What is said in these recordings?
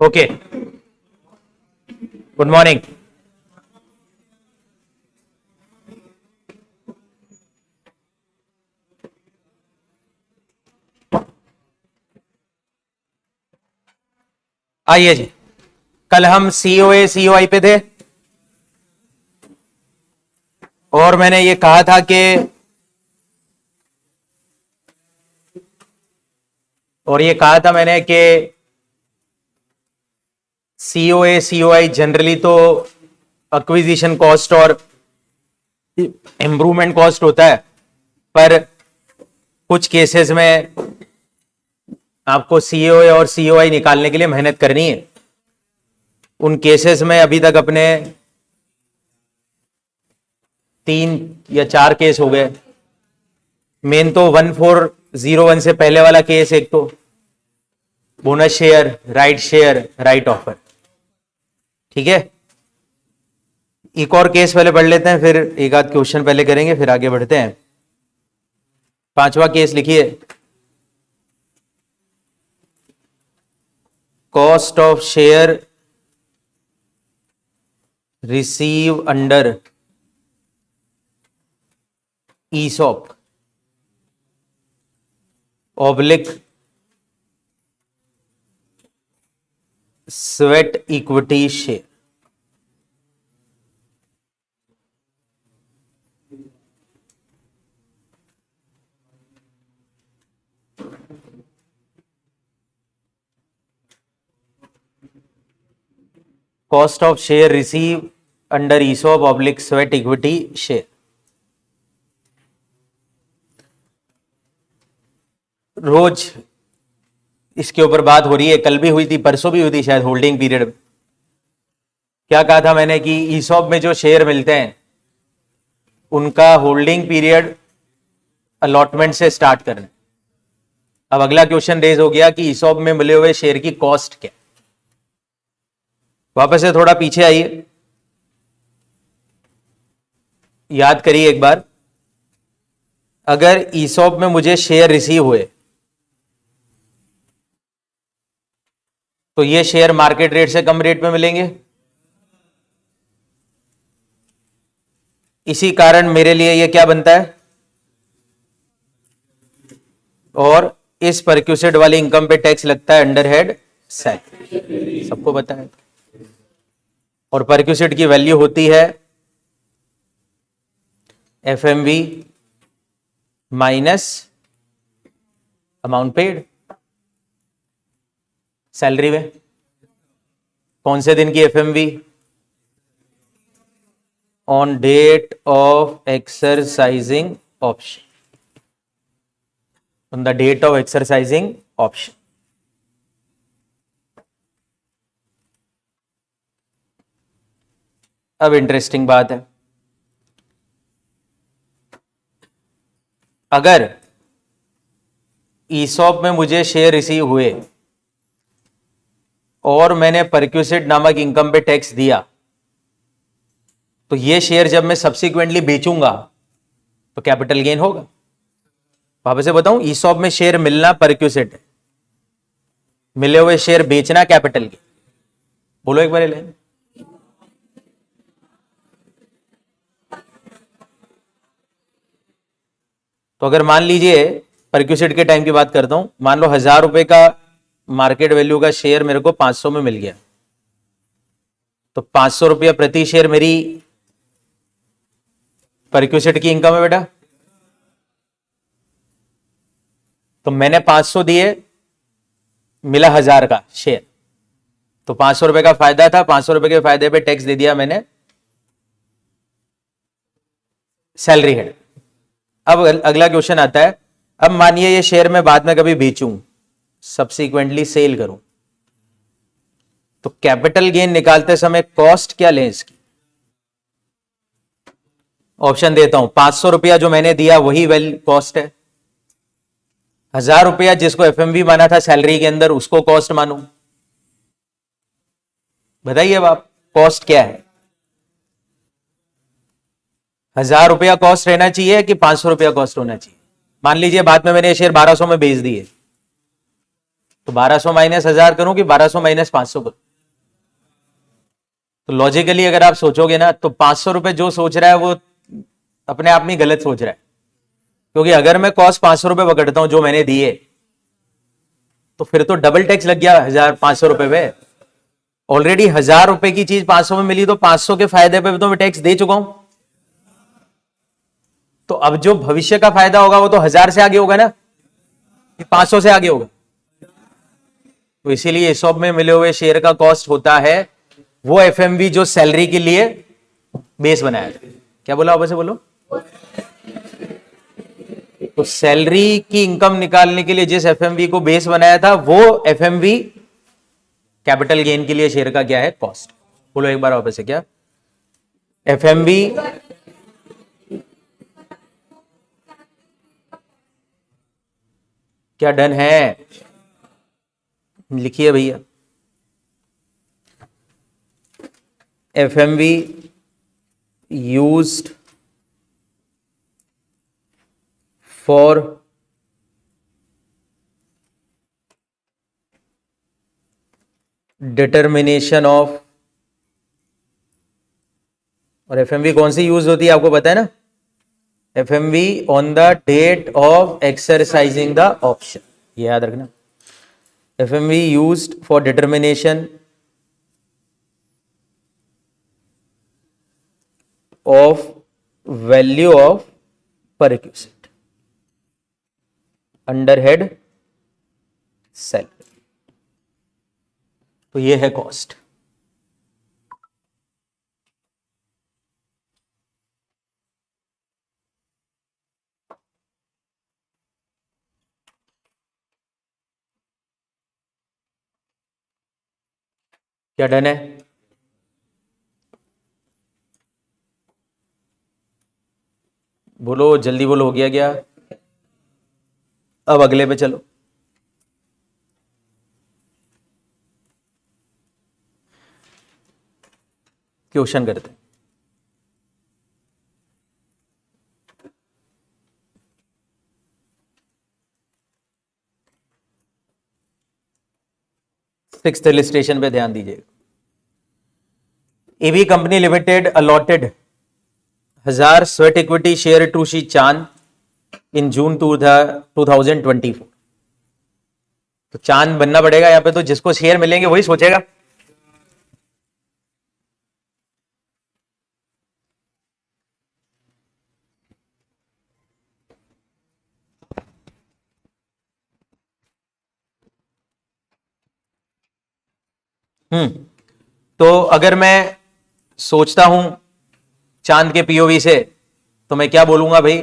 Okay, good morning. आइए जी, कल हम सीओए सीओआई पे थे और मैंने ये कहा था कि सीओए सीओआई जनरली तो एक्विजिशन कॉस्ट और इंप्रूवमेंट कॉस्ट होता है, पर कुछ केसेस में आपको सीओए और सीओआई निकालने के लिए मेहनत करनी है। उन केसेस में अभी तक अपने 3 या 4 केस हो गए। मेन तो 1401 से पहले वाला केस, एक तो बोनस शेयर, राइट ऑफर, ठीक है। एक और केस पहले पढ़ लेते हैं, फिर एक आध क्वेश्चन पहले करेंगे, फिर आगे बढ़ते हैं। 5वां केस लिखिए, cost of share receive under ESOP oblique sweat equity share. Cost of share receive under ESOP oblique sweat equity share. रोज इसके ऊपर बात हो रही है, कल भी हुई थी, परसों भी हुई थी शायद, होल्डिंग पीरियड में। क्या कहा था मैंने कि ESOP में जो शेयर मिलते हैं उनका होल्डिंग पीरियड अलॉटमेंट से स्टार्ट करना। अब अगला क्वेश्चन रेज हो गया कि ESOP में मिले हुए शेयर की कॉस्ट क्या। वापस से थोड़ा पीछे आइए, याद करिए एक बार। अगर ESOP में मुझे शेयर रिसीव हुए तो ये शेयर मार्केट रेट से कम रेट में मिलेंगे। इसी कारण मेरे लिए ये क्या बनता है, और इस परक्यूसेट वाली इनकम पे टैक्स लगता है अंडर हेड सैलरी, सबको पता है। और परक्यूसेट की वैल्यू होती है FMV minus amount paid. Salary में कौन से दिन की FMV? On date of exercising option, on the date of exercising option. अब इंटरेस्टिंग बात है, अगर ESOP में मुझे शेयर रिसीव हुए और मैंने परक्यूसेट नामक इनकम पे टैक्स दिया, तो ये शेयर जब मैं सब्सिक्वेंटली बेचूंगा तो कैपिटल गेन होगा। वापस से बताऊं, ESOP में शेयर मिलना परक्यूसेट है, मिले हुए शेयर बेचना कैपिटल गेन। बोलो एक बार ले। तो अगर मान लीजिए, परक्यूसेट के टाइम की बात करता हूं, मान लो 1000 रुपए का मार्केट वैल्यू का शेयर मेरे को 500 में मिल गया, तो 500 रुपया प्रति शेयर मेरी परक्यूसेट की इनकम है बेटा। तो मैंने 500 दिए, मिला 1000 का शेयर, तो 500 रुपए का फायदा था, 500 रुपए के फायदे पे टैक्स दे दिया मैंने सैलरी हेड। अब अगला क्वेश्चन आता है, अब मानिए ये शेयर मैं बाद में कभी बेचूं, सब्सिक्वेंटली सेल करूं, तो कैपिटल गेन निकालते समय कॉस्ट क्या लें इसकी? ऑप्शन देता हूं, 500 रुपया जो मैंने दिया वही वैल्यू कॉस्ट है, 1000 रुपया जिसको FMV माना था सैलरी के अंदर उसको कॉस्ट मानूं। बताइए अब आप, कॉस्ट क्या है? 1000 रुपया कॉस्ट रहना चाहिए कि 500 रुपया कॉस्ट होना चाहिए? मान लीजिए बाद में मैंने शेयर 1200 में बेच दिए, तो 1200 माइनस 1000 करूं कि 1200 माइनस 500 करूं? तो लॉजिकली अगर आप सोचोगे ना तो 500 रुपए जो सोच रहा है वो अपने आप में गलत सोच रहा है, क्योंकि अगर मैं कॉस्ट 500 रुपए पकड़ता हूं जो मैंने दिए, तो फिर तो डबल टैक्स लग गया 1500 रुपए पे। ऑलरेडी 1000 रुपए की चीज 500 में मिली, तो 500 के फायदे पे तो मैं टैक्स दे चुका हूं। तो अब जो भविष्य का फायदा होगा वो तो 1000 से आगे होगा ना, 500 से आगे होगा। तो इसीलिए ESOP में मिले हुए शेयर का कॉस्ट होता है वो FMV जो सैलरी के लिए बेस बनाया था। क्या बोला वापस से बोलो? तो सैलरी की इनकम निकालने के लिए जिस FMV को बेस बनाया था वो FMV कैपिटल गेन के लिए शेयर का क्या है? कॉस्ट। बोलो एक बार वापस से, क्या FMV क्या डन है? लिखिए भैया, FMV used for determination of, और FMV कौन सी यूज होती है आपको पता है ना? FMV on the date of exercising the option, ये याद रखना। FMV used for determination of value of perquisite under head salary। तो ये है कॉस्ट। क्या डन है? बोलो जल्दी बोलो, हो गया क्या? अब अगले पे चलो। क्वेश्चन करते हैं। सिक्स्थ इलस्ट्रेशन पे ध्यान दीजिएगा। AB company limited allotted 1000 sweat equity share to Shri Chand in जून 2024। तो चांद बनना पड़ेगा यहां पे, तो जिसको शेयर मिलेंगे वही सोचेगा। तो अगर मैं सोचता हूं चांद के POV से, तो मैं क्या बोलूंगा भाई?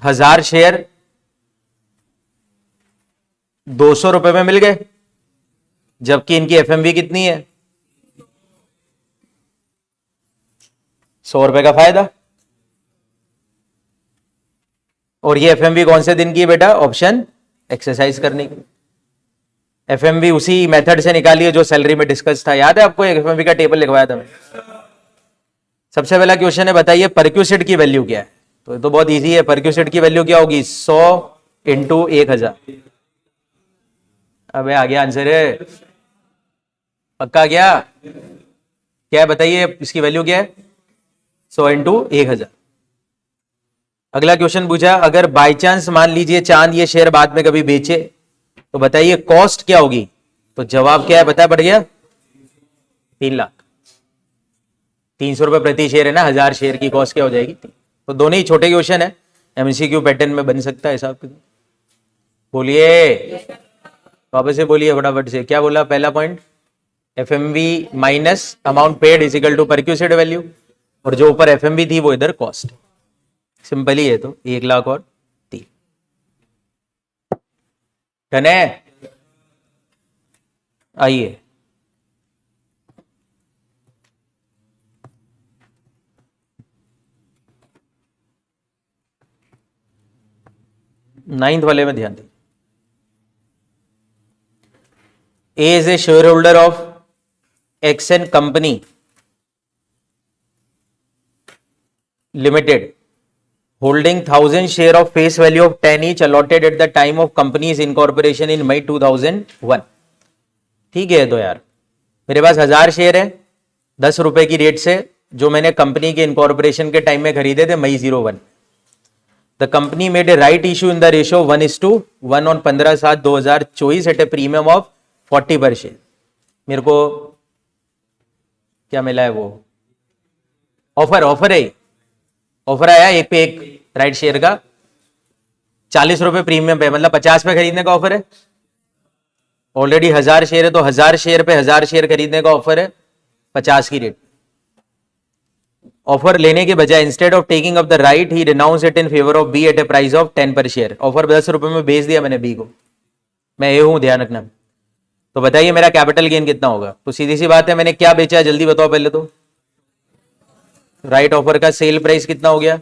1000 शेयर 200 रुपए में मिल गए, जबकि इनकी FMV कितनी है? 100 रुपए का फायदा। और ये FMV कौन से दिन की है बेटा? ऑप्शन एक्सरसाइज करने की। FMV उसी मेथड से निकाली है जो सैलरी में डिस्कस था, याद है आपको? FMV का टेबल लिखवाया था मैं। सबसे पहला क्वेश्चन है, बताइए परक्यूसिट की वैल्यू क्या है? तो बहुत इजी है। परक्यूसिट की वैल्यू क्या होगी? 100 इंटू 1000। अबे आ गया आंसर है, पक्का क्या? क्या है बताइए, इसकी वैल्यू क्या है? 100 इंटू 1000। अगला क्वेश्चन पूछा, अगर बाई चांस मान लीजिए चांद ये शेयर बाद में कभी बेचे, तो बताइए कॉस्ट क्या होगी? तो जवाब क्या है बता? बढ़ गया 3 लाख। 300 रुपए प्रति शेयर है ना, 1000 शेयर की कॉस्ट क्या हो जाएगी? तो दोनों ही छोटे क्वेश्चन है, MCQ पैटर्न में बन सकता है हिसाब। बोलिए वापस से बोलिए फटाफट से, क्या बोला पहला point? FMV minus amount paid is equal to perquisite value, और जो ऊपर FMV थी वो इधर कॉस्ट। सिंपल ही है। तो 1 लाख और 3। डन है? आइए नाइन्थ वाले में ध्यान दीजिए। A is a shareholder of XN Company Limited holding 1000 share of face value of 10 each allotted at the time of company's incorporation in May 2001. ठीक है तो यार, मेरे पास 1000 शेयर है 10 रुपए की रेट से, जो मैंने कंपनी के इनकॉर्पोरेशन के टाइम में खरीदे थे May 01. The company made a right issue in the ratio 1:1 on 15/7/2024 at a premium of 40 per share. मेरे को क्या मिला है वो ऑफर है, ऑफर आया एक पे एक राइट शेयर का 40 रुपए प्रीमियम पे, मतलब 50 पे खरीदने का ऑफर है. ऑलरेडी 1000 शेयर है तो 1000 शेयर पे 1000 शेयर खरीदने का ऑफर है 50 की रेट. ऑफर लेने के बजाय instead of taking up the right ही renounce it in favour of B at a price of 10 per share. Offer 10 रुपए में बेच दिया मैंने बी को, मैं ये हूं, ध्यान रखना. तो बताइए मेरा कैपिटल गेन कितना होगा. तो सीधी सी बात है, मैंने क्या बेचा है जल्दी बताओ पहले तो. राइट ऑफर का सेल प्राइस कितना हो गया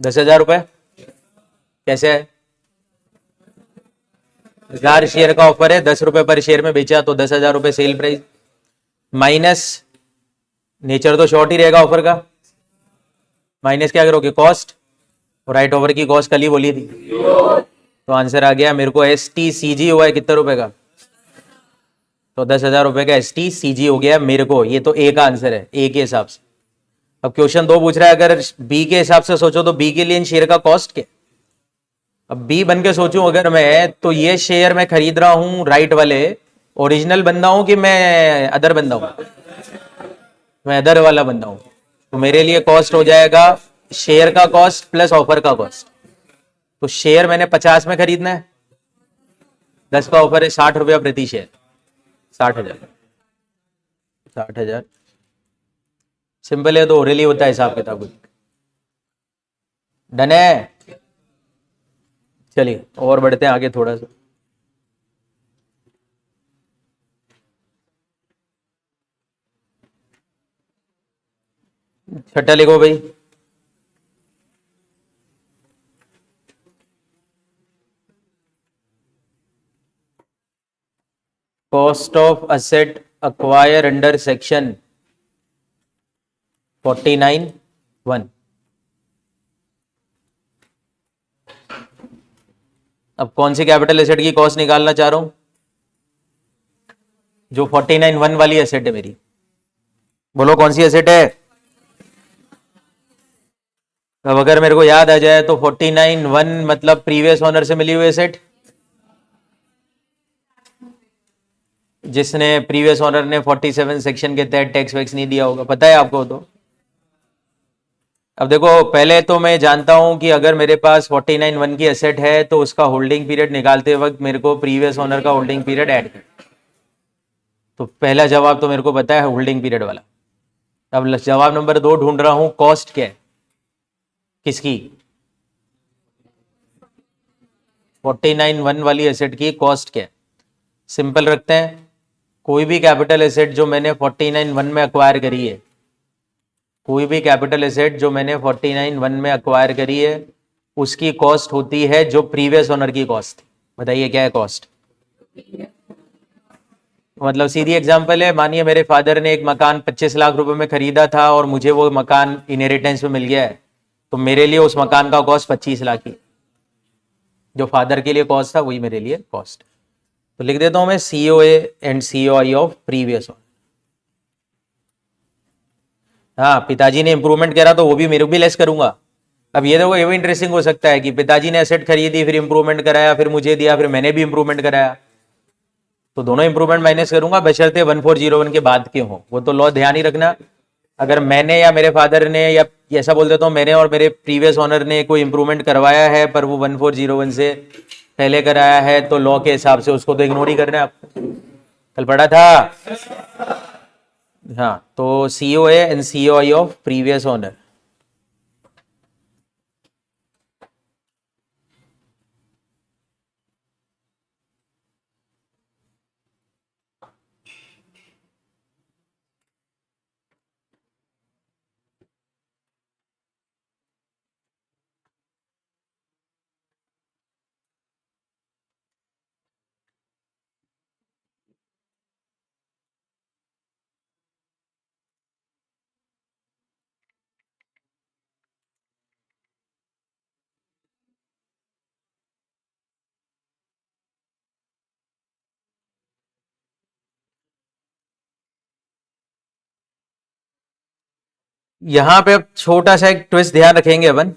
10,000 रुपए. कैसे है, 1000 शेयर का ऑफर है 10 रुपए पर शेयर में बेचा तो 10,000 रुपए सेल प्राइस, माइनस नेचर तो शॉर्ट ही रहेगा ऑफर का, माइनस क्या करोगे कॉस्ट, और राइट ओवर की कॉस्ट कल ही बोली थी. तो आंसर आ गया मेरे को STCG हुआ है कितने रुपए का, तो 10,000 रुपए का STCG हो गया मेरे को. ये तो ए का आंसर है, ए के हिसाब से. अब क्वेश्चन 2 पूछ रहा है, अगर बी के हिसाब से सोचो तो बी के लिए इन शेयर का कॉस्ट क्या. अब बी बन के सोचूं अगर मैं, तो ये शेयर मैं खरीद रहा हूं राइट वाले, ओरिजिनल बंदा हूं कि मैं अदर बंदा हूं, मैं अदर वाला बंदा हूं. तो मेरे लिए कॉस्ट हो जाएगा शेयर का कॉस्ट प्लस ऑफर का कॉस्ट. तो शेयर मैंने 50 में खरीदना है, 10 का ऑफर है 60 रुपया प्रति शेयर, 60,000. सिंपल है, तो ओरली होता है हिसाब किताब. डन है. चलिए और बढ़ते हैं आगे थोड़ा सा. छठा लिखो भाई. Cost of asset acquire under section 49(1). अब कौन सी कैपिटल एसेट की कॉस्ट निकालना चाह रहा हूं, जो 49(1) वाली एसेट है मेरी. बोलो कौन सी एसेट है. अब अगर मेरे को याद आ जाए तो 49(1) मतलब प्रीवियस ओनर से मिली हुई एसेट, जिसने प्रीवियस ओनर ने 47 सेक्शन के तहत टैक्स वैक्स नहीं दिया होगा, पता है आपको. तो अब देखो, पहले तो मैं जानता हूं कि अगर मेरे पास 49(1) की एसेट है तो उसका होल्डिंग पीरियड निकालते वक्त मेरे को प्रीवियस ओनर का होल्डिंग पीरियड ऐड कर. तो पहला जवाब तो मेरे को पता है होल्डिंग पीरियड वाला. अब जवाब नंबर 2 ढूंढ रहा हूं, कॉस्ट क्या है किसकी, 49(1) वाली एसेट की कॉस्ट क्या है. सिंपल रखते हैं, कोई भी कैपिटल एसेट जो मैंने 49(1) में अक्वायर करी है, कोई भी कैपिटल एसेट जो मैंने 49(1) में अक्वायर करी है, उसकी कॉस्ट होती है जो प्रीवियस ओनर की कॉस्ट थी. बताइए क्या है कॉस्ट. मतलब सीधी एग्जांपल है, मानिए मेरे फादर ने एक मकान 25 लाख रुपए में खरीदा था और मुझे वो मकान इनहेरिटेंस में मिल गया है, तो मेरे लिए उस मकान का कॉस्ट 25 लाख ही, जो फादर के लिए कॉस्ट था वही मेरे लिए कॉस्ट. तो लिख देता हूं मैं COA and COI of previous owner. हाँ, पिताजी ने इंप्रूवमेंट करा तो वो भी मेरे को भी लेस करूंगा. अब ये देखो, ये भी इंटरेस्टिंग हो सकता है कि पिताजी ने एसेट खरीदी, फिर इंप्रूवमेंट कराया, फिर मुझे दिया, फिर मैंने भी इंप्रूवमेंट कराया, तो दोनों इंप्रूवमेंट माइनस करूंगा, बशर्ते 1401 के बाद के हो. वो तो लॉ ध्यान ही रखना, अगर मैंने या मेरे फादर ने, या ऐसा बोल देता हूँ मैंने और मेरे प्रीवियस ओनर ने कोई इंप्रूवमेंट करवाया है पर वो 1401 से पहले कराया है, तो लॉ के हिसाब से उसको तो इग्नोर ही करना है. आपको कल पढ़ा था. हाँ, तो COA and COI of previous owner. यहां पे अब छोटा सा एक ट्विस्ट ध्यान रखेंगे अपन।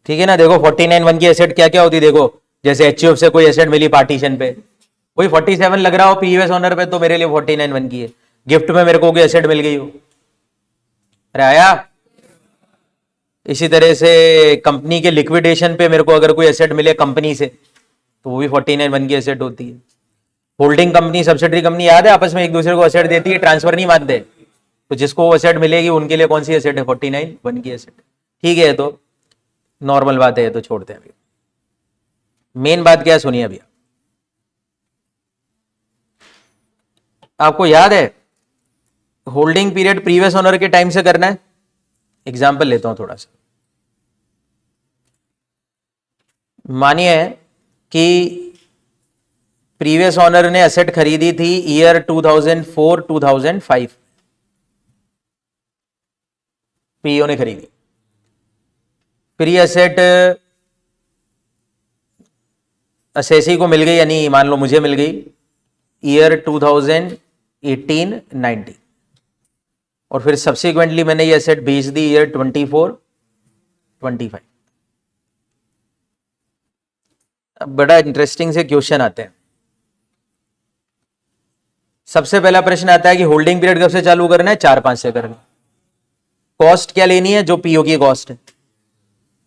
ठीक है ना, देखो 49(1) की एसेट क्या क्या होती है, देखो जैसे एचयूएफ से कोई एसेट मिली पार्टीशन पे, कोई 47 लग रहा हो पीयूएस ऑनर पे, तो मेरे लिए 49(1) की है। गिफ्ट में मेरे को कोई एसेट मिल गई हो, अरे आया। इसी तरह से कंपनी के लिक्विडेशन पे मेरे को अगर कोई एसेट मिले कंपनी से, तो वो भी 49(1) की एसेट होती है। होल्डिंग कंपनी सब्सिडरी कंपनी याद है, आपस में एक दूसरे को एसेट देती है, ट्रांसफर नहीं मानते, तो जिसको वो एसेट मिलेगी उनके लिए कौन सी एसेट है, 49(1) की एसेट। ठीक है, तो नॉर्मल बात है, तो छोड़ते हैं। अभी मेन बात क्या है सुनिए। अभी आपको याद है होल्डिंग पीरियड प्रीवियस ओनर के टाइम से करना है। एग्जाम्पल लेता हूं थोड़ा सा। मानिए कि प्रीवियस ओनर ने एसेट खरीदी थी ईयर 2004-2005, पीओ ने खरीदी। फिर ये एसेट असेसी को मिल गई, यानी मान लो मुझे मिल गई ईयर 2018-19, और फिर सब्सिक्वेंटली मैंने ये एसेट बेच दी ईयर 24-25। अब बड़ा इंटरेस्टिंग से क्वेश्चन आते हैं। सबसे पहला प्रश्न आता है कि होल्डिंग पीरियड कब से चालू करना है, 4-5 से करना। कॉस्ट क्या लेनी है, जो पीओ की कॉस्ट है,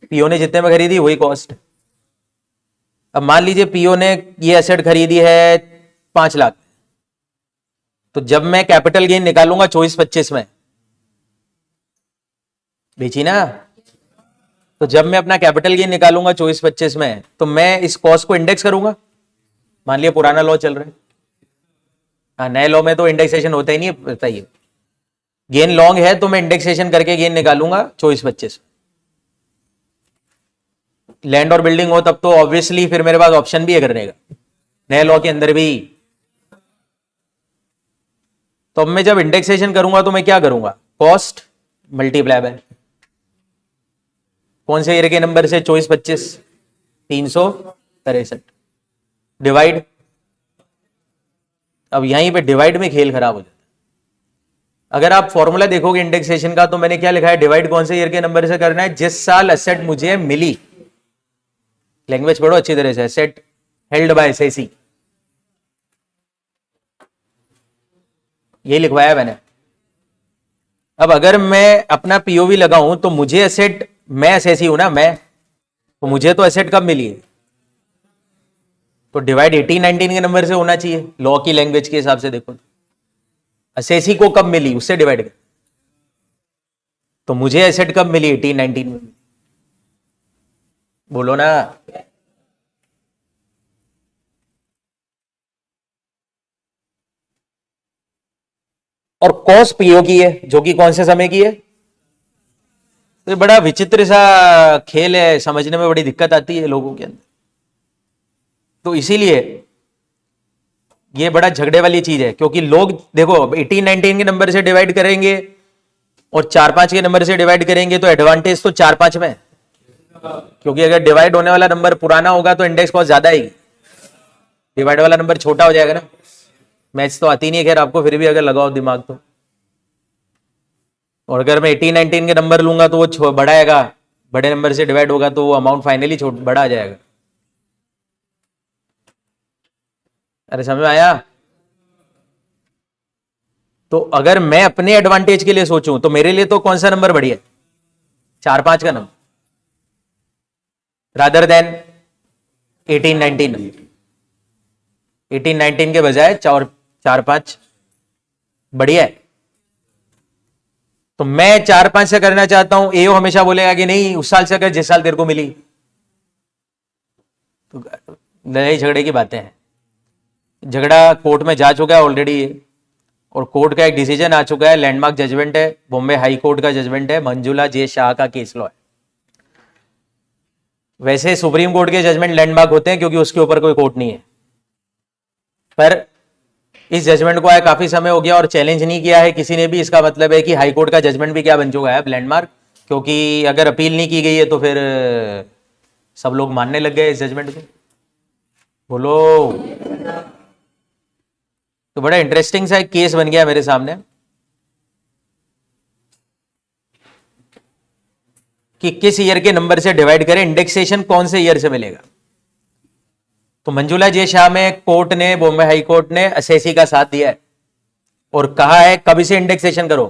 पीओ ने जितने में खरीदी वही कॉस्ट है। अब मान लीजिए पीओ ने ये एसेट खरीदी है 5 लाख, तो जब मैं कैपिटल गेन निकालूंगा 24-25 में, बेची ना, तो जब मैं अपना कैपिटल गेन निकालूंगा 24-25 में, तो मैं इस कॉस्ट को इंडेक्स करूंगा। मान लिया पुराना लॉ चल रहा है, हाँ नए लॉ में तो इंडेक्सेशन होता ही नहीं है, बताइए। गेन लॉन्ग है तो मैं इंडेक्सेशन करके गेन निकालूंगा 24-25। लैंड और बिल्डिंग हो तब तो ऑब्वियसली फिर मेरे पास ऑप्शन भी है करने का, नए लॉ के अंदर भी। तो अब मैं जब इंडेक्सेशन करूंगा तो मैं क्या करूंगा, कॉस्ट मल्टीप्लाई बाय कौन से ईयर के नंबर से, 24-25, 363 डिवाइड। अब यहीं पे डिवाइड में खेल खराब हो जाता है। अगर आप फॉर्मूला देखोगे इंडेक्सेशन का, तो मैंने क्या लिखा है, डिवाइड कौन से ईयर के नंबर से करना है, जिस साल एसेट मुझे मिली। लैंग्वेज पढ़ो अच्छी तरह से, एसेट हेल्ड बाय एसएसी, ये लिखवाया मैंने। अब अगर मैं अपना पीओवी लगाऊं तो मुझे एसेट, मैं एसएसी हूं ना मैं, तो मुझे तो एसेट कब मिली है, तो डिवाइड 18-19 के नंबर से होना चाहिए लॉ की लैंग्वेज के हिसाब से। देखो एसएसी को कब मिली उससे डिवाइड कर, तो मुझे एसेट कब मिली, 18-19 में। बोलो ना। और कॉस्ट पीओ की है, जो कि कौन से समय की है। तो बड़ा विचित्र सा खेल है, समझने में बड़ी दिक्कत आती है लोगों के अंदर। तो इसीलिए ये बड़ा झगड़े वाली चीज है, क्योंकि लोग देखो 18-19 के नंबर से डिवाइड करेंगे और 4-5 के नंबर से डिवाइड करेंगे, तो एडवांटेज तो 4-5 में, क्योंकि अगर डिवाइड होने वाला नंबर पुराना होगा तो इंडेक्स कॉस्ट ज्यादा आएगी, डिवाइड वाला नंबर छोटा हो जाएगा ना। मैथ्स तो आती नहीं है खैर आपको, फिर भी अगर लगाओ दिमाग तो। और अगर मैं 18-19 के नंबर लूंगा तो वो बड़ा आएगा, बड़े नंबर से डिवाइड होगा तो वो अमाउंट फाइनली बड़ा आ जाएगा। अरे समझ में आया। तो अगर मैं अपने एडवांटेज के लिए सोचूं तो मेरे लिए तो कौन सा नंबर बढ़िया है, 4-5 का नंबर, रादर देन 18-19 नंबर। 18-19 के बजाय 4-5 बढ़िया है। तो मैं 4-5 से करना चाहता हूं, एओ हमेशा बोलेगा कि नहीं उस साल से कर जिस साल तेरे को मिली। तो लड़ाई झगड़े की बातें हैं। झगड़ा कोर्ट में जा चुका है ऑलरेडी, और कोर्ट का एक डिसीजन आ चुका है, लैंडमार्क जजमेंट है, बॉम्बे हाई कोर्ट का जजमेंट है, मंजुला जे शाह का केस लॉ है। वैसे सुप्रीम कोर्ट के जजमेंट लैंडमार्क होते हैं क्योंकि उसके ऊपर कोई कोर्ट नहीं है, पर इस जजमेंट को आया काफी समय हो गया और चैलेंज नहीं किया है किसी ने भी। इसका मतलब है कि हाई कोर्ट का जजमेंट भी क्या बन चुका है, लैंडमार्क, क्योंकि अगर अपील नहीं की गई है तो फिर सब लोग मानने लग गए इस जजमेंट को। बोलो। तो बड़ा इंटरेस्टिंग सा एक केस बन गया मेरे सामने कि किस ईयर के नंबर से डिवाइड करें, इंडेक्सेशन कौन से ईयर से मिलेगा। तो मंजुला जे शाह में कोर्ट ने, बॉम्बे हाई कोर्ट ने असेसी का साथ दिया है और कहा है कब इसे इंडेक्सेशन करो,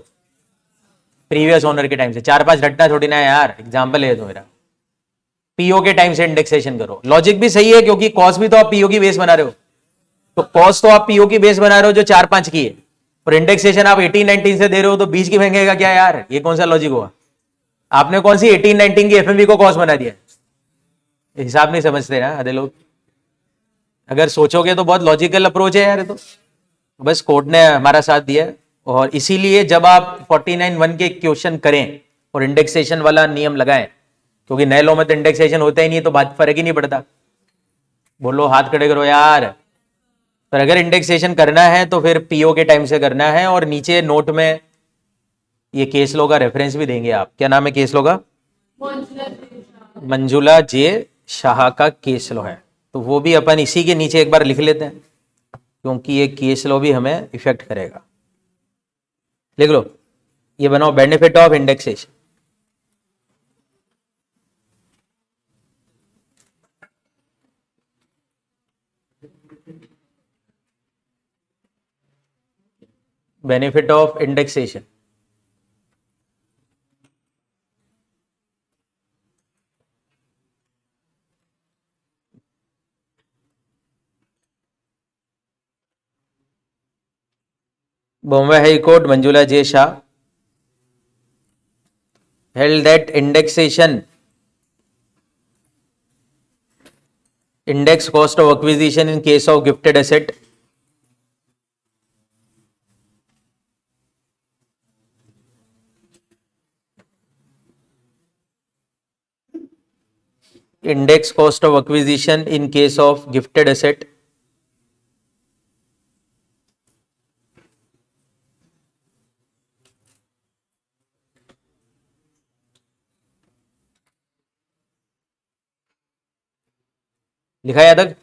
प्रीवियस ओनर के टाइम से। 4-5 रटना थोड़ी ना है यार, एग्जांपल है तो मेरा, पीओ के टाइम से इंडेक्सेशन करो। लॉजिक भी सही है क्योंकि कॉस्ट भी तो आप पीओ की बेस बना रहे हो, तो कॉस्ट तो आप पीओ की बेस बना रहे हो जो 4-5 की है, और इंडेक्सेशन आप 18-19 से दे रहे हो तो 20 की महंगेगा क्या यार, ये कौन सा लॉजिक हुआ। आपने कौन सी 18-19 की एफएमवी को कॉस्ट बना दिया, हिसाब नहीं समझते ना आधे लोग। अगर सोचोगे तो बहुत लॉजिकल अप्रोच है यार, तो बस कोर्ट ने हमारा साथ दिया। और इसीलिए जब आप 49(1) के क्वेश्चन करें और इंडेक्सेशन वाला नियम लगाएं, क्योंकि नए लॉ में तो इंडेक्सेशन होता ही नहीं, तो बात फर्क ही नहीं पड़ता। बोलो, हाथ खड़े करो यार। पर अगर इंडेक्सेशन करना है तो फिर पीओ के टाइम से करना है। और नीचे नोट में ये केस लॉ का रेफरेंस भी देंगे आप। क्या नाम है केस लॉ का? मंजुला जे शाह का केस लॉ है, तो वो भी अपन इसी के नीचे एक बार लिख लेते हैं, क्योंकि ये केस लॉ भी हमें इफेक्ट करेगा। लिख लो, ये बनाओ benefit of indexation. Benefit of indexation, Bombay High Court, Manjula J. Shah held that index cost of acquisition in case of gifted asset लिखा है तक?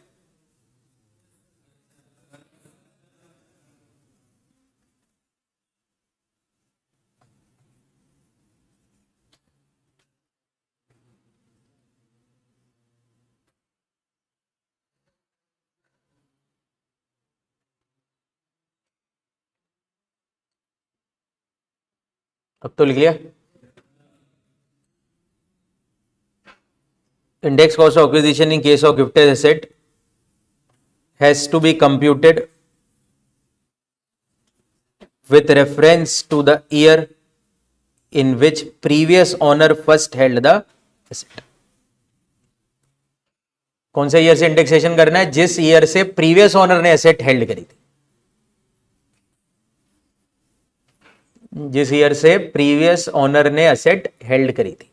अब तो लिख लिया। Index cost of acquisition in case of gifted asset has to be computed with reference to the year in which previous owner first held the asset. कौन से year से इंडेक्सेशन करना है? जिस ईयर से प्रीवियस ओनर ने asset held करी थी, जिस ईयर से प्रीवियस ओनर ने एसेट हेल्ड करी थी।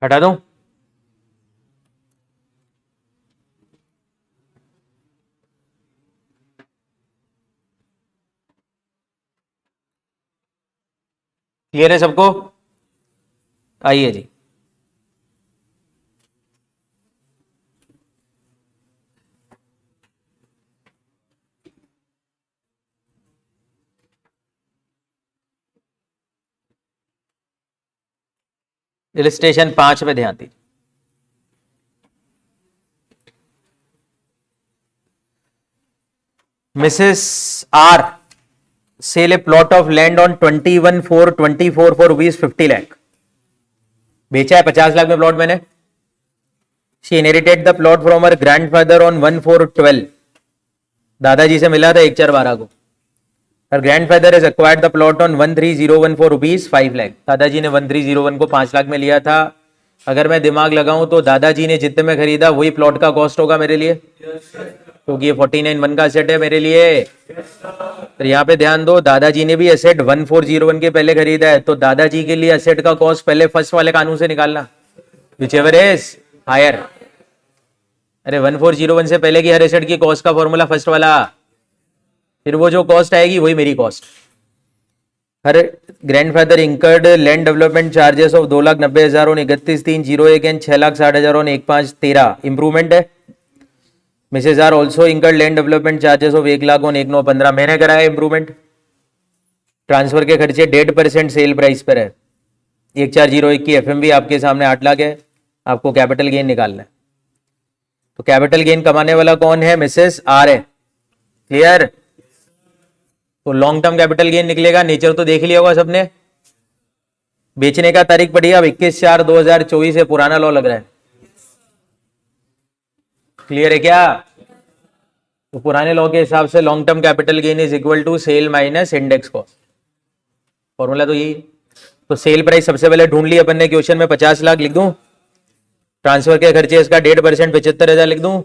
हटा दूं? क्लियर है सबको? आइए जी। इलस्ट्रेशन 5 पे ध्यान दीजिए। Mrs R sell a plot of land on 21/4/24 for ₹50 lakh. बेचा है 50 लाख में प्लॉट मैंने। She inherited the plot from her grandfather on 1/4/12। दादाजी से मिला था 1/4/12 को। Her grandfather has acquired the plot on 13,014 rupees 5 lakh. दादाजी ने 13,001 को 5 लाख में लिया था. अगर मैं दिमाग लगाऊं तो दादाजी ने जितने में खरीदा वही प्लॉट का कॉस्ट होगा मेरे लिए, क्योंकि ये 49(1) का एसेट है मेरे लिए. तो यहाँ पे ध्यान दो, दादाजी ने भी एसेट 1401 के पहले खरीदा है, तो दादाजी के लिए एसेट का कॉस्ट पहले फर्स्ट वाले कानून से निकालना, whichever is हायर. अरे 1401 से पहले की हर एसेट की कॉस्ट का फॉर्मूला फर्स्ट वाला, फिर वो जो कॉस्ट आएगी वही मेरी cost. Her grandfather incurred land development charges of 2,90,000 on 31/3/01 and 6,60,000 on 1/5/13. Improvement है. Mrs R also incurred land development charges of 1 lakh on 1/9/15. मैंने कराया इंप्रूवमेंट. ट्रांसफर के खर्चे 1.5% सेल प्राइस पर है. 1,401 की एफएमवी आपके सामने 8 लाख है. आपको कैपिटल गेन निकालना है. तो कैपिटल गेन कमाने वाला कौन है? मिसेस आर है. क्लियर? तो लॉन्ग टर्म कैपिटल गेन निकलेगा. नेचर तो देख लिया होगा सबने. बेचने का तारीख पड़ी अब 21/4/2024 है. पुराना लॉ लग रहा है. क्लियर है क्या? तो पुराने लॉ के हिसाब से long term capital gain is equal to sale minus index cost. Formula तो यही. तो सेल प्राइस सबसे पहले ढूंढ ली अपन ने क्वेश्चन में, 50 लाख लिख दूं. ट्रांसफर के खर्चे इसका 1.5% 75,000 लिख दूं.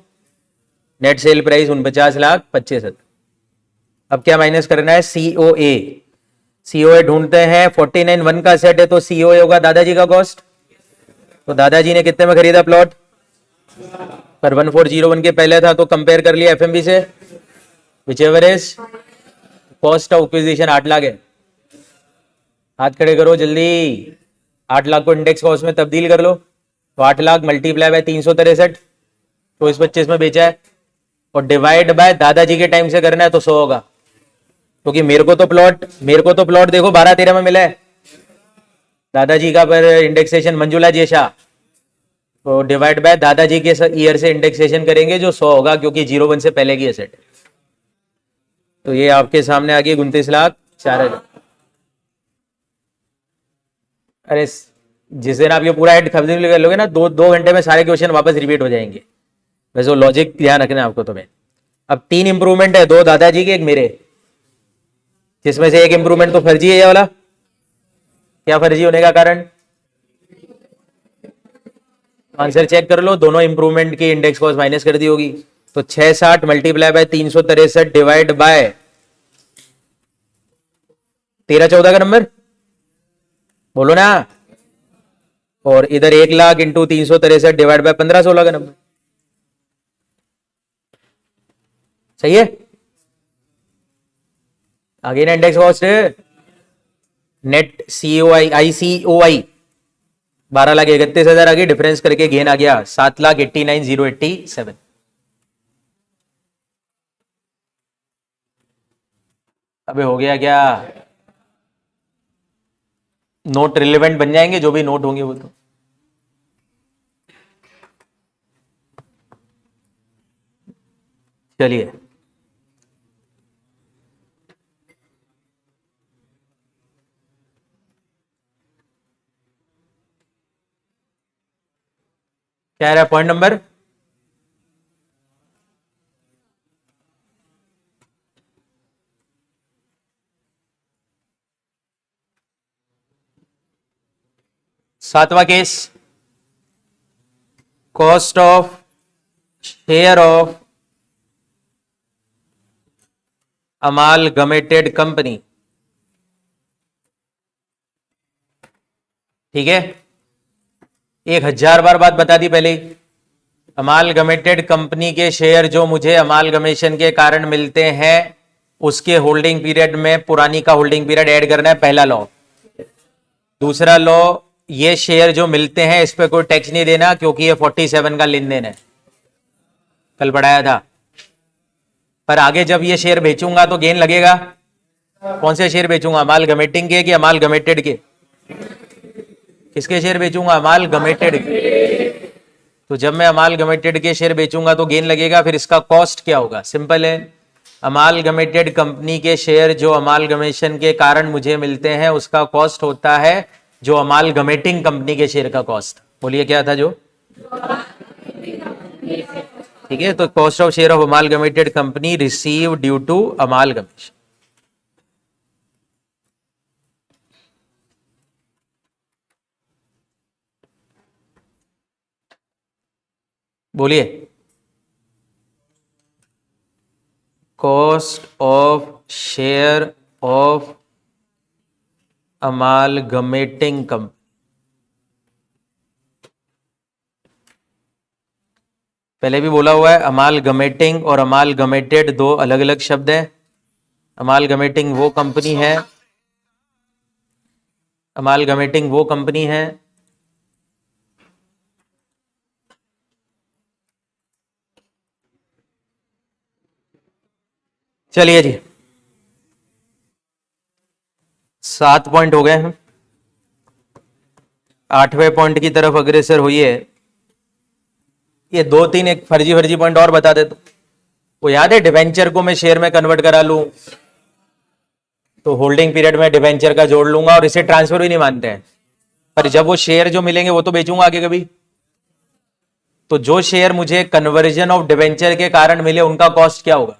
Net sale price 49,25,000. अब क्या माइनस करना है? सीओए. सीओए ढूंढते हैं. 49(1) का सेट है तो सीओए होगा दादाजी का कॉस्ट. तो दादाजी ने कितने में खरीदा प्लॉट? पर 1401 के पहले था तो कंपेयर कर लिया एफएमबी से. Whichever is cost of acquisition 8 lakh है. हाथ खड़े करो जल्दी. 8 लाख को इंडेक्स कॉस्ट में तब्दील कर लो. तो 8 लाख मल्टीप्लाई बाय 363 तो इस 25 में बेचा है, और डिवाइड बाय दादाजी के टाइम से करना है तो 100 होगा. क्योंकि मेरे को तो प्लॉट देखो 12-13 में मिला है. दादाजी का पर इंडेक्सेशन मंजुला जेशा, तो डिवाइड बाय दादाजी के ईयर से इंडेक्सेशन करेंगे जो 100 होगा, क्योंकि 01 से पहले की एसेट. तो ये आपके सामने आ गई 29,04,000. अरे जिस दिन आप ये पूरा हेड खरीद कर लोगे ना, 2 घंटे में सारे क्वेश्चन वापस रिपीट हो जाएंगे. वैसे वो लॉजिक ध्यान रखना है आपको. तुम्हें अब 3 इंप्रूवमेंट है, 2 दादाजी के 1 मेरे, जिसमें से एक इंप्रूवमेंट तो फर्जी है. ये वाला क्या फर्जी होने का कारण? आंसर चेक कर लो. दोनों इंप्रूवमेंट की इंडेक्स कॉस्ट माइनस कर दी होगी. तो 660 मल्टीप्लाई बाय 363 डिवाइड बाय 13-14 का नंबर बोलो ना. और इधर 1 लाख इंटू 363 डिवाइड बाय 15-16 का नंबर. सही है? आगे ना इंडेक्स कॉस्ट नेट सीओआई आईसीओआई 12,31,000 आ गई. डिफरेंस करके गेन आ गया 7,89,087. अबे हो गया क्या? नोट रिलेवेंट बन जाएंगे जो भी नोट होंगे वो. तो चलिए क्या है पॉइंट नंबर? सातवां case, cost of share of amalgamated company. ठीक है, 1000 बार बात बता दी पहले ही. अमालगमेटेड कंपनी के शेयर जो मुझे अमालगमेशन के कारण मिलते हैं उसके होल्डिंग पीरियड में पुरानी का होल्डिंग पीरियड ऐड करना है. पहला लॉ. दूसरा लॉ, ये शेयर जो मिलते हैं इस पे कोई टैक्स नहीं देना क्योंकि ये 47 का लेन देन है. कल पढ़ाया था. पर आगे जब ये शेयर बेचूंगा तो गेन लगेगा. कौन से शेयर बेचूंगा? अमालगमेटिंग के कि अमालगमेटेड के? किसके शेयर बेचूंगा? अमालगमेटेड के. तो जब मैं अमालगमेटेड के शेयर बेचूंगा तो गेन लगेगा. फिर इसका कॉस्ट क्या होगा? सिंपल है. अमालगमेटेड कंपनी के शेयर जो अमालगमेशन के कारण मुझे मिलते हैं उसका कॉस्ट होता है जो अमालगमेटिंग कंपनी के शेयर का कॉस्ट. बोलिए क्या था जो? ठीक है, तो cost of share of amalgamated company receive due to amalgamation. बोलिए। Cost of share of amalgamating company. पहले भी बोला हुआ है, अमालगमेटिंग और अमालगमेटेड दो अलग अलग शब्द हैं। अमालगमेटिंग वो कंपनी है, अमालगमेटिंग वो कंपनी है चलिए जी, 7 पॉइंट हो गए हैं, 8वें पॉइंट की तरफ अग्रसर होइए। ये 2-3 एक फर्जी फर्जी पॉइंट और बता दे तो वो याद है, डिवेंचर को मैं शेयर में कन्वर्ट करा लूं तो होल्डिंग पीरियड में डिवेंचर का जोड़ लूंगा और इसे ट्रांसफर भी नहीं मानते हैं, पर जब वो शेयर जो मिलेंगे वो तो बेचूंगा आगे कभी। तो जो शेयर मुझे कन्वर्जन ऑफ डिवेंचर के कारण मिले उनका कॉस्ट क्या होगा?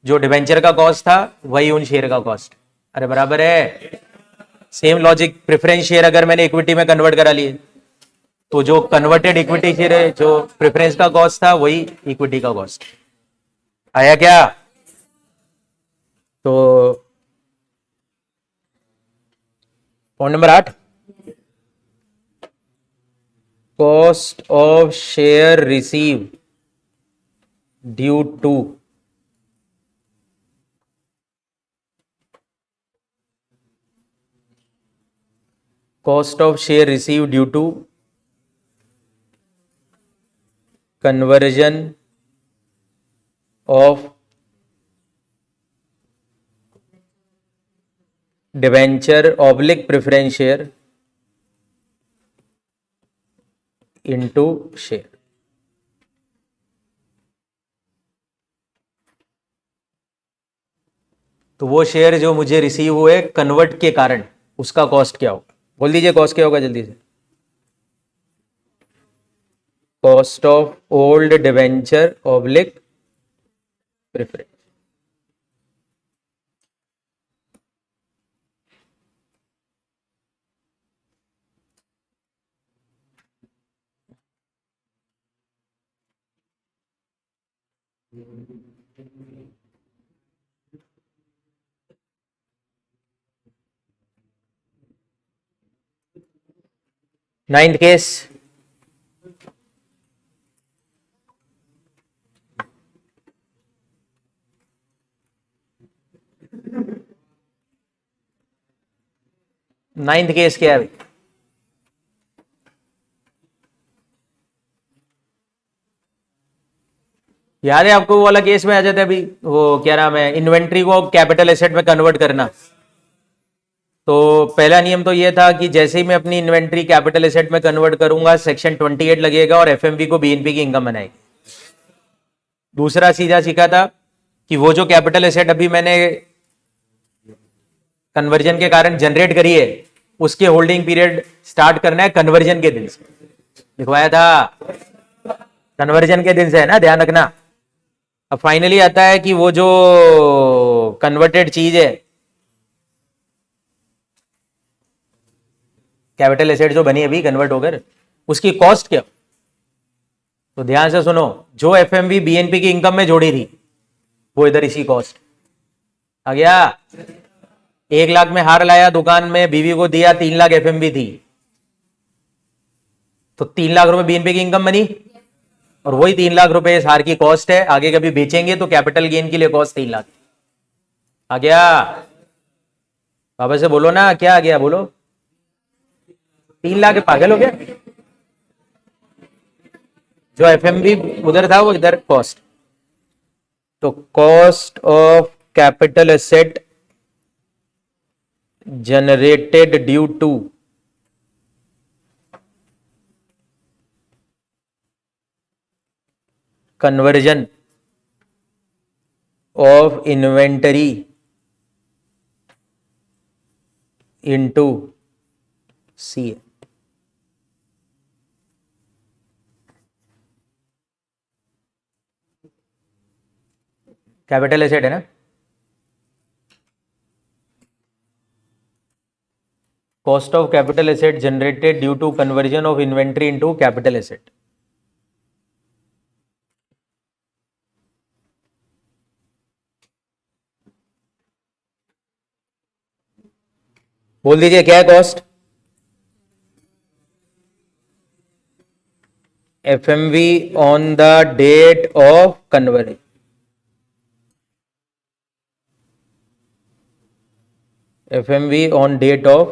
जो डिवेंचर का कॉस्ट था वही उन शेयर का कॉस्ट। अरे बराबर है, सेम लॉजिक। प्रेफरेंस शेयर अगर मैंने इक्विटी में कन्वर्ट करा लिए तो जो कन्वर्टेड इक्विटी शेयर है, जो प्रेफरेंस का कॉस्ट था वही इक्विटी का कॉस्ट। आया क्या? तो point number 8, cost of share receive due to cost of share received due to conversion of debenture oblique preference share into share। तो वो शेयर जो मुझे रिसीव हुए कन्वर्ट के कारण, उसका कॉस्ट क्या होगा? बोल दीजिए कॉस्ट क्या होगा जल्दी से। Cost of old debenture oblique preference. Ninth case, ninth case क्या है? याद है आपको वो वाला केस में आ जाता है अभी, वो क्या नाम है, इन्वेंट्री को कैपिटल एसेट में कन्वर्ट करना। तो पहला नियम तो ये था कि जैसे ही मैं अपनी इन्वेंट्री कैपिटल एसेट में कन्वर्ट करूंगा सेक्शन 28 लगेगा और एफएमवी को बीएनपी की इनकम बनाएगी। दूसरा सीधा सीखा था कि वो जो कैपिटल एसेट अभी मैंने कन्वर्जन के कारण जनरेट करी है उसके होल्डिंग पीरियड स्टार्ट करना है कन्वर्जन के दिन से। लिखवाया था कन्वर्जन के दिन से, है ना, ध्यान रखना। अब फाइनली आता है कि वो जो कन्वर्टेड चीज है, कैपिटल एसेट जो बनी अभी कन्वर्ट होकर, उसकी कॉस्ट क्या? तो ध्यान से सुनो, जो एफएमवी बीएनपी की इनकम में जोड़ी थी वो इधर इसी कॉस्ट आ गया। 1 लाख में हार लाया दुकान में, बीवी को दिया, 3 लाख एफएमवी थी, तो 3 लाख रुपए बीएनपी की इनकम बनी और वही 3 लाख रुपए इस हार की कॉस्ट है। आगे कभी बेचेंगे तो कैपिटल गेन के लिए कॉस्ट 3 लाख आ गया। बाबा से बोलो ना, क्या आ गया बोलो? 3 लाख पागल हो गया? जो एफएमवी उधर था वो इधर कॉस्ट। तो cost of capital asset generated due to conversion of inventory into CA। Capital asset है ना, cost of capital asset generated due to conversion of inventory into capital asset. बोल दीजिए क्या है cost? FMV on the date of conversion. FMV on date of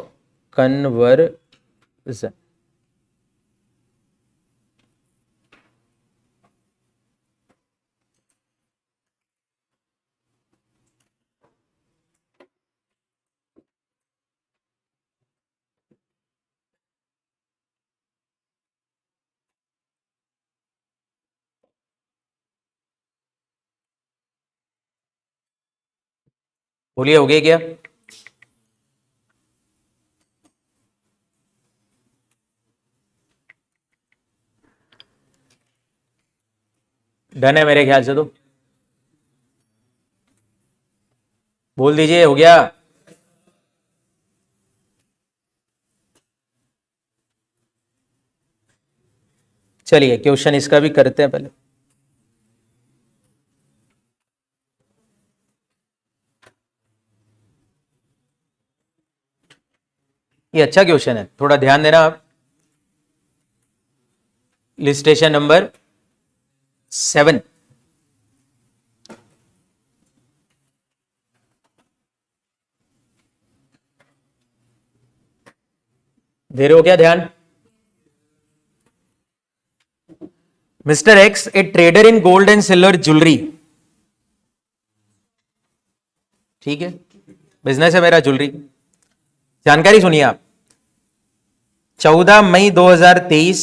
conversion. बोलिए हो गया क्या? डन है मेरे ख्याल से तो. बोल दीजिए हो गया. चलिए क्वेश्चन इसका भी करते हैं पहले. ये अच्छा क्वेश्चन है, थोड़ा ध्यान देना आप. लिस्टेशन नंबर 7. दे रहे हो क्या ध्यान? Mister x A trader in gold and silver jewellery. ठीक है, बिजनेस है मेरा ज्वेलरी. जानकारी सुनिए आप. 14 May 2023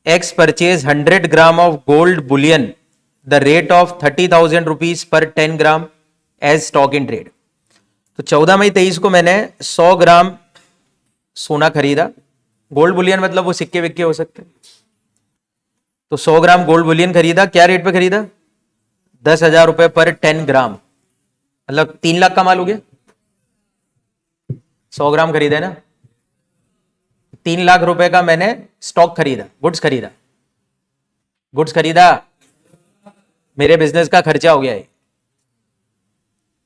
X purchase 100 gram of gold bullion the rate of 30,000 rupees per 10 gram as stock in trade. तो 14 मई 23 को मैंने 100 ग्राम सोना खरीदा. गोल्ड बुलियन मतलब वो सिक्के विक्के हो सकते हैं. तो 100 ग्राम गोल्ड बुलियन खरीदा. क्या रेट पे खरीदा? 10,000 रुपए पर 10 ग्राम, मतलब 3 लाख का माल हो गया. 100 ग्राम खरीदा है ना, 3 लाख रुपए का मैंने स्टॉक खरीदा, गुड्स खरीदा. गुड्स खरीदा, मेरे बिजनेस का खर्चा हो गया है.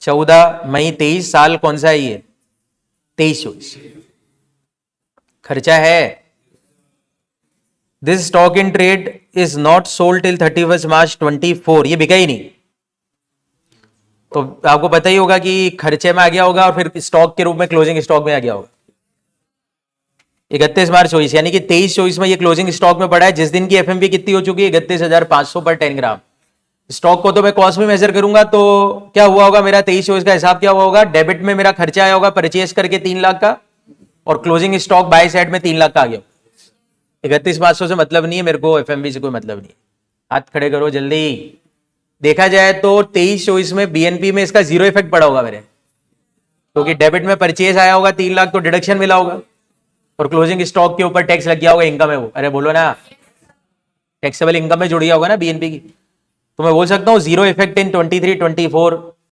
14 मई 23 साल कौन सा है ये? 23-24. खर्चा है. This stock in trade is not sold till 31 मार्च 24. ये बिका ही नहीं. तो आपको पता ही होगा कि खर्चे में आ गया होगा और फिर स्टॉक के रूप में क्लोजिंग स्टॉक में आ गया होगा. 31 मार्च 24 यानी कि 23-24 में ये क्लोजिंग स्टॉक में पड़ा है. जिस दिन की एफएमवी कितनी हो चुकी है? 31,500 पर 10 ग्राम. स्टॉक को तो मैं कॉस्ट में मेजर करूंगा, तो क्या हुआ होगा मेरा 23-24 का हिसाब क्या हुआ होगा? डेबिट में मेरा खर्चा आया होगा परचेज करके 3 लाख का, और क्लोजिंग स्टॉक बाय साइड में 3 लाख का आ गया. 31,500 से मतलब नहीं है मेरे को, एफएमवी से कोई मतलब नहीं. हाथ खड़े करो जल्दी. देखा जाए तो 23-24 में बीएनपी में इसका जीरो इफेक्ट पड़ा होगा मेरे, क्योंकि डेबिट में परचेज आया होगा 3 लाख तो डिडक्शन मिला होगा, और क्लोजिंग स्टॉक के ऊपर टैक्स लग गया होगा. इनकम है वो. अरे बोलो ना, टैक्सेबल इनकम में जुड़ गया होगा ना बीएनपी की. तो मैं बोल सकता हूं जीरो इफेक्ट इन 23-24